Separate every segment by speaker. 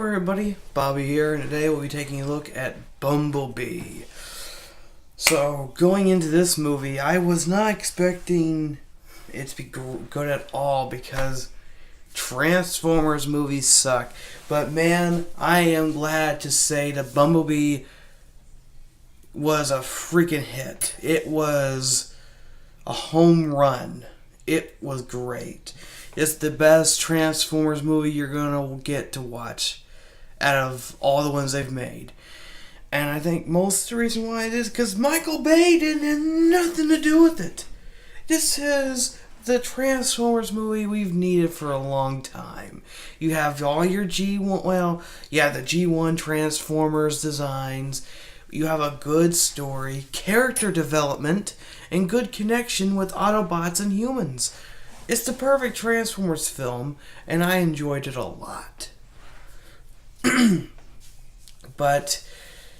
Speaker 1: everybody, Bobby here, and today we'll be taking a look at Bumblebee. So, going into this movie, I was not expecting it to be good at all because Transformers movies suck. But man, I am glad to say that Bumblebee was a freaking hit. It was a home run. It was great. It's the best Transformers movie you're going to get to watch out of all the ones they've made. And I think most of the reason why it is because Michael Bay didn't have nothing to do with it. This is the Transformers movie we've needed for a long time. You have all your the G1 Transformers designs. You have a good story, character development, and good connection with Autobots and humans. It's the perfect Transformers film, and I enjoyed it a lot. But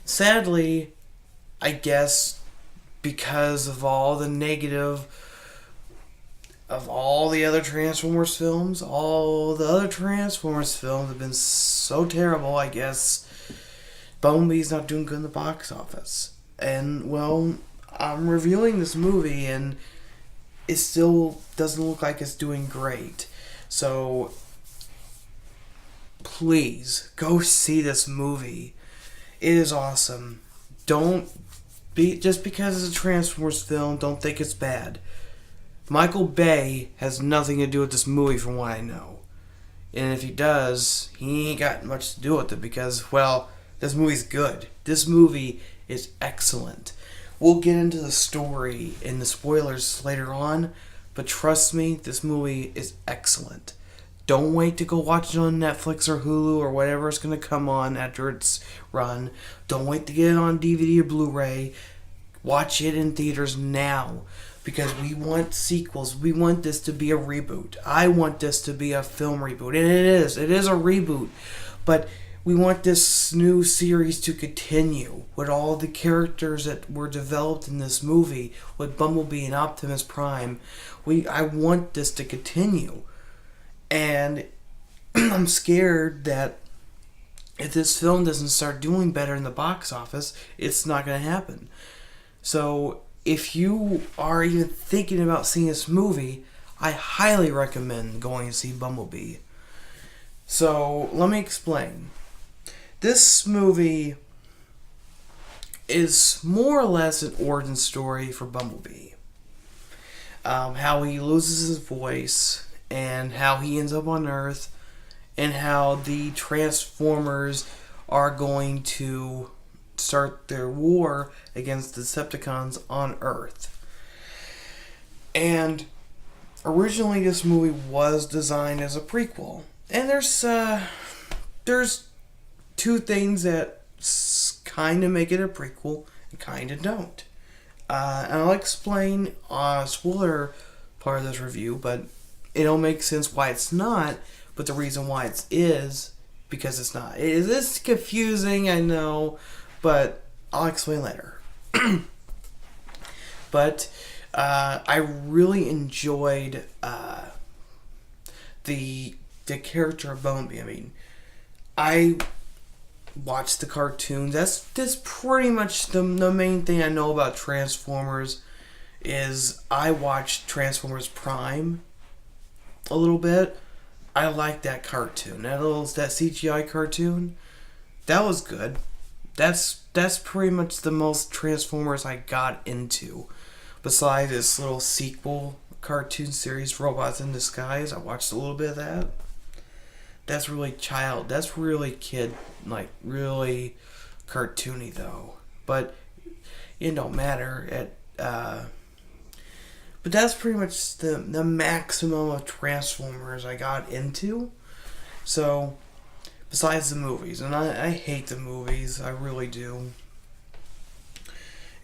Speaker 1: sadly, I guess because of all the negative of all the other Transformers films, all the other Transformers films have been so terrible, I guess Bumblebee's not doing good in the box office. And, well, I'm reviewing this movie, and it still doesn't look like it's doing great. So, please, go see this movie. It is awesome. Just because it's a Transformers film, don't think it's bad. Michael Bay has nothing to do with this movie from what I know. And if he does, he ain't got much to do with it because, well, this movie's good. This movie is excellent. We'll get into the story and the spoilers later on, but trust me, this movie is excellent. Don't wait to go watch it on Netflix or Hulu or whatever it's going to come on after it's run. Don't wait to get it on DVD or Blu-ray. Watch it in theaters now because we want sequels. We want this to be a reboot. I want this to be a film reboot, and it is. It is a reboot, but we want this new series to continue with all the characters that were developed in this movie with Bumblebee and Optimus Prime. I want this to continue. And I'm scared that if this film doesn't start doing better in the box office, it's not going to happen. So if you are even thinking about seeing this movie, I highly recommend going to see Bumblebee. So let me explain. This movie is more or less an origin story for Bumblebee. How he loses his voice, and how he ends up on Earth, and how the Transformers are going to start their war against the Decepticons on Earth. And originally this movie was designed as a prequel. And there's two things that kind of make it a prequel and kind of don't. And I'll explain spoiler part of this review, but it'll make sense why it's not, but the reason why it is because it's not. It is confusing, I know, but I'll explain later. But I really enjoyed the character of Bumblebee. I mean, I watched the cartoons. That's pretty much the main thing I know about Transformers. Is I watched Transformers Prime a little bit. I like that cartoon. That CGI cartoon, that was good. That's pretty much the most Transformers I got into. Besides this little sequel cartoon series, Robots in Disguise, I watched a little bit of that. That's really kid, like really cartoony though. But it don't matter. But that's pretty much the maximum of Transformers I got into. So, besides the movies, and I hate the movies, I really do.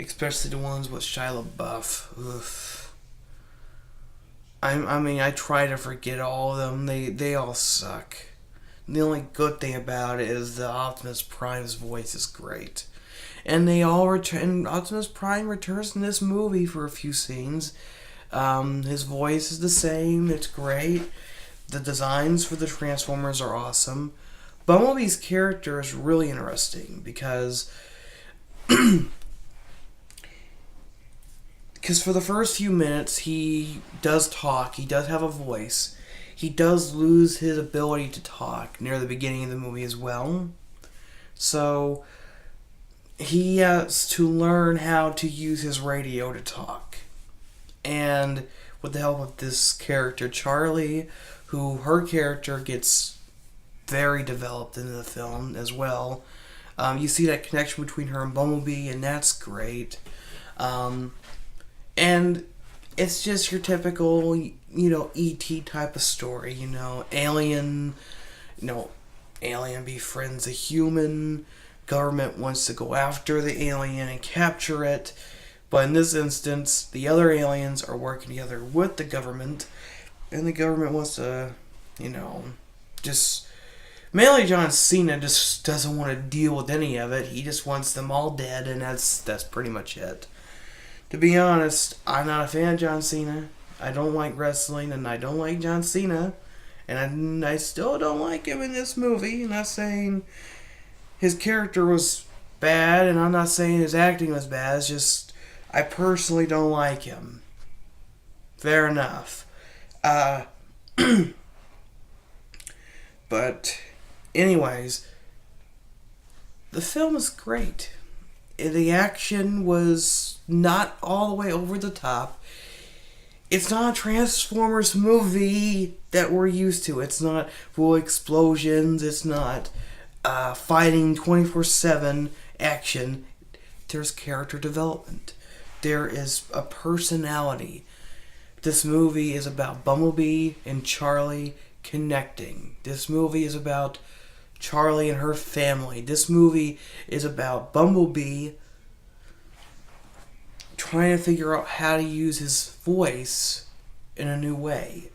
Speaker 1: Especially the ones with Shia LaBeouf. Ugh. I try to forget all of them. They all suck. The only good thing about it is the Optimus Prime's voice is great. And they all return. Optimus Prime returns in this movie for a few scenes. His voice is the same. It's great. The designs for the Transformers are awesome. Bumblebee's character is really interesting because for the first few minutes he does talk, he does have a voice, he does lose his ability to talk near the beginning of the movie as well. So he has to learn how to use his radio to talk. And with the help of this character, Charlie, who her character gets very developed in the film as well. You see that connection between her and Bumblebee, and that's great. And it's just your typical, E.T. type of story, alien, alien befriends a human, government wants to go after the alien and capture it, but in this instance, the other aliens are working together with the government, and the government wants to, just... Mainly John Cena just doesn't want to deal with any of it. He just wants them all dead, and that's pretty much it. To be honest, I'm not a fan of John Cena. I don't like wrestling, and I don't like John Cena. And I still don't like him in this movie. I'm not saying his character was bad, and I'm not saying his acting was bad. It's just, I personally don't like him. Fair enough. But... anyways, the film is great. The action was not all the way over the top. It's not a Transformers movie that we're used to. It's not full explosions. It's not fighting 24/7 action. There's character development. There is a personality. This movie is about Bumblebee and Charlie connecting. This movie is about Charlie and her family. This movie is about Bumblebee trying to figure out how to use his voice in a new way.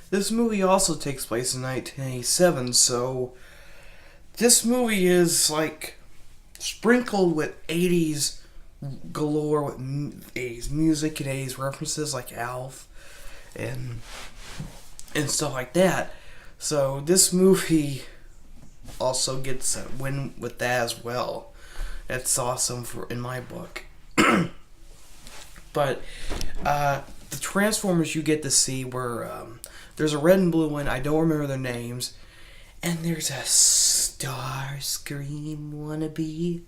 Speaker 1: This movie also takes place in 1987, so this movie is like sprinkled with 80s galore, with 80s music and 80s references like Alf and stuff like that. So this movie also gets a win with that as well. That's awesome in my book. But the Transformers you get to see were there's a red and blue one. I don't remember their names, and there's a Starscream wannabe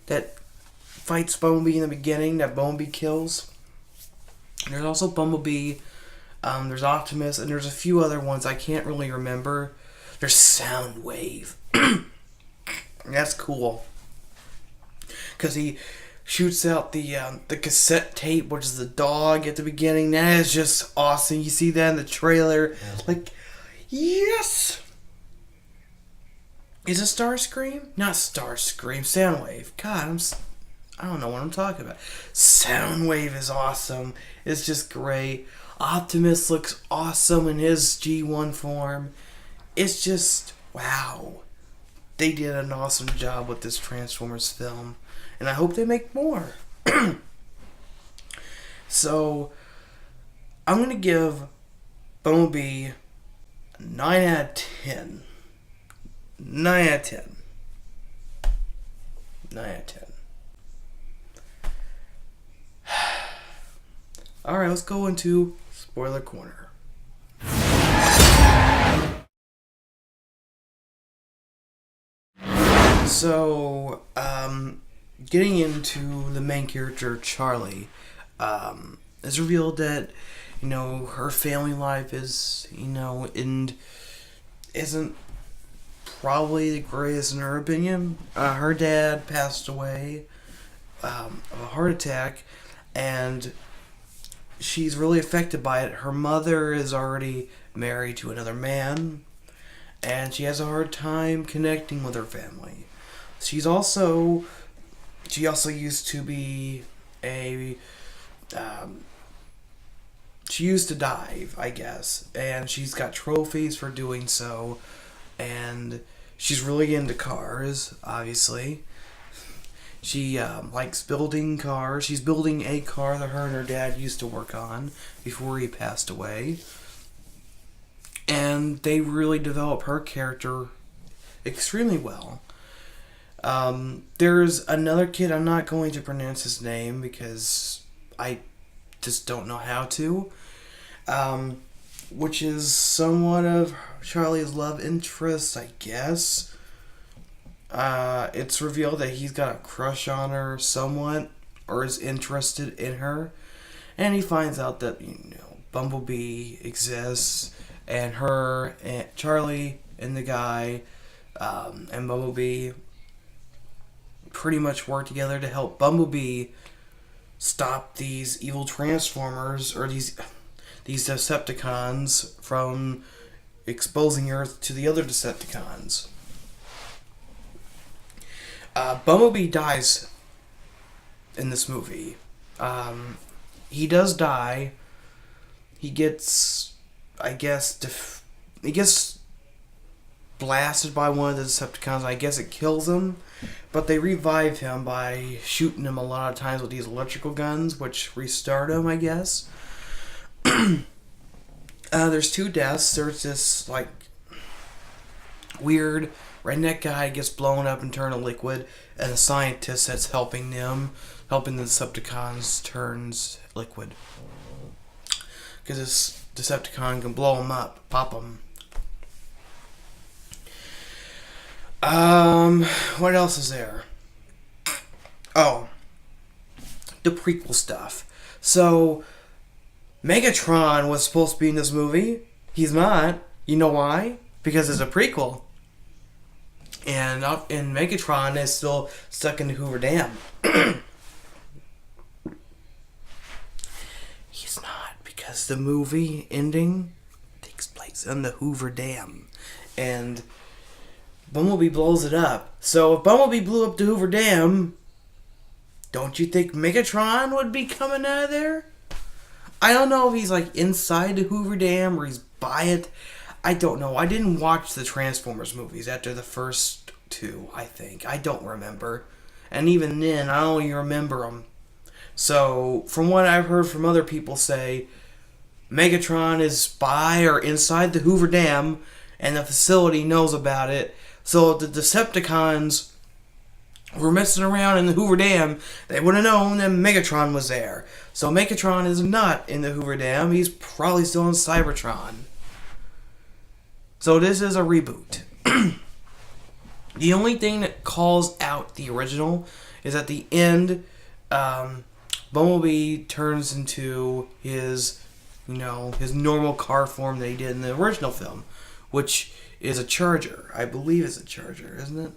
Speaker 1: that fights Bumblebee in the beginning. That Bumblebee kills. And there's also Bumblebee. There's Optimus, and there's a few other ones I can't really remember. There's Soundwave. That's cool. Because he shoots out the cassette tape, which is the dog at the beginning. That is just awesome. You see that in the trailer. Like, yes! Is it Starscream? Not Starscream. Soundwave. God, I don't know what I'm talking about. Soundwave is awesome. It's just great. Optimus looks awesome in his G1 form. It's just, wow. They did an awesome job with this Transformers film. And I hope they make more. So, I'm going to give Bumblebee a 9 out of 10. 9 out of 10. 9 out of 10. Alright, let's go into Spoiler Corner. So, getting into the main character, Charlie, it's revealed that, her family life is, and isn't probably the greatest in her opinion. Her dad passed away of a heart attack, and she's really affected by it. Her mother is already married to another man, and she has a hard time connecting with her family. She also used to be she used to dive, I guess, and she's got trophies for doing so, and she's really into cars, obviously. She likes building cars. She's building a car that her and her dad used to work on before he passed away. And they really develop her character extremely well. There's another kid, I'm not going to pronounce his name because I just don't know how to, which is somewhat of Charlie's love interest, I guess. It's revealed that he's got a crush on her somewhat, or is interested in her, and he finds out that, Bumblebee exists, and her, and Charlie, and the guy, and Bumblebee pretty much work together to help Bumblebee stop these evil Transformers, or these Decepticons, from exposing Earth to the other Decepticons. Bumblebee dies in this movie. He does die. He gets, he gets blasted by one of the Decepticons. I guess it kills him, but they revive him by shooting him a lot of times with these electrical guns, which restart him, I guess. There's 2 deaths. There's this, weird redneck guy gets blown up and turned to liquid, and the scientist that's helping the Decepticons turns liquid. Because this Decepticon can blow him up, pop him. What else is there? Oh, the prequel stuff. So, Megatron was supposed to be in this movie. He's not. You know why? Because it's a prequel. And Megatron is still stuck in the Hoover Dam. He's not, because the movie ending takes place in the Hoover Dam. And Bumblebee blows it up. So if Bumblebee blew up the Hoover Dam, don't you think Megatron would be coming out of there? I don't know if he's inside the Hoover Dam or he's by it. I don't know. I didn't watch the Transformers movies after the first 2, I think. I don't remember. And even then, I don't even remember them. So, from what I've heard from other people say, Megatron is by or inside the Hoover Dam, and the facility knows about it. So, if the Decepticons were messing around in the Hoover Dam, they would have known that Megatron was there. So, Megatron is not in the Hoover Dam. He's probably still in Cybertron. So this is a reboot. The only thing that calls out the original is at the end, Bumblebee turns into his normal car form that he did in the original film, which is a Charger. I believe it's a Charger, isn't it?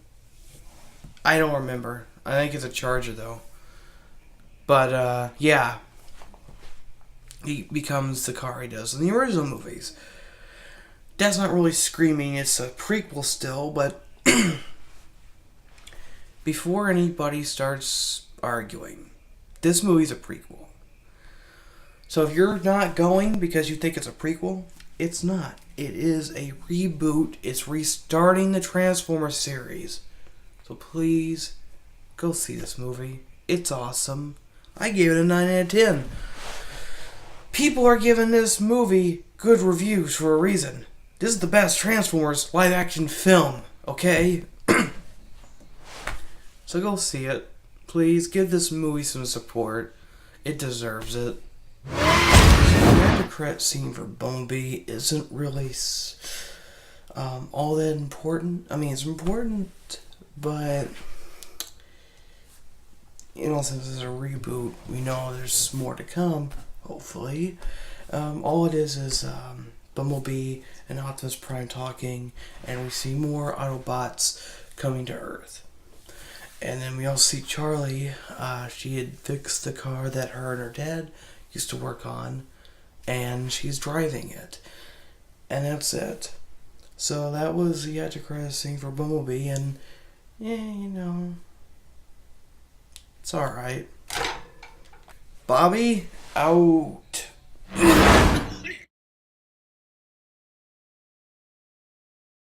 Speaker 1: I don't remember. I think it's a Charger, though. But, yeah. He becomes the car he does in the original movies. That's not really screaming it's a prequel still, but before anybody starts arguing, this movie's a prequel. So if you're not going because you think it's a prequel, it's not. It is a reboot. It's restarting the Transformers series. So please, go see this movie. It's awesome. I gave it a 9 out of 10. People are giving this movie good reviews for a reason. This is the best Transformers live-action film, okay? So go see it. Please, give this movie some support. It deserves it. The after credit scene for Bumblebee isn't really all that important. I mean, it's important, but since it's a reboot, we know there's more to come, hopefully. All it is Bumblebee and Optimus Prime talking, and we see more Autobots coming to Earth. And then we also see Charlie. She had fixed the car that her and her dad used to work on, and she's driving it. And that's it. So that was the after credits scene for Bumblebee, and it's alright. Bobby, out.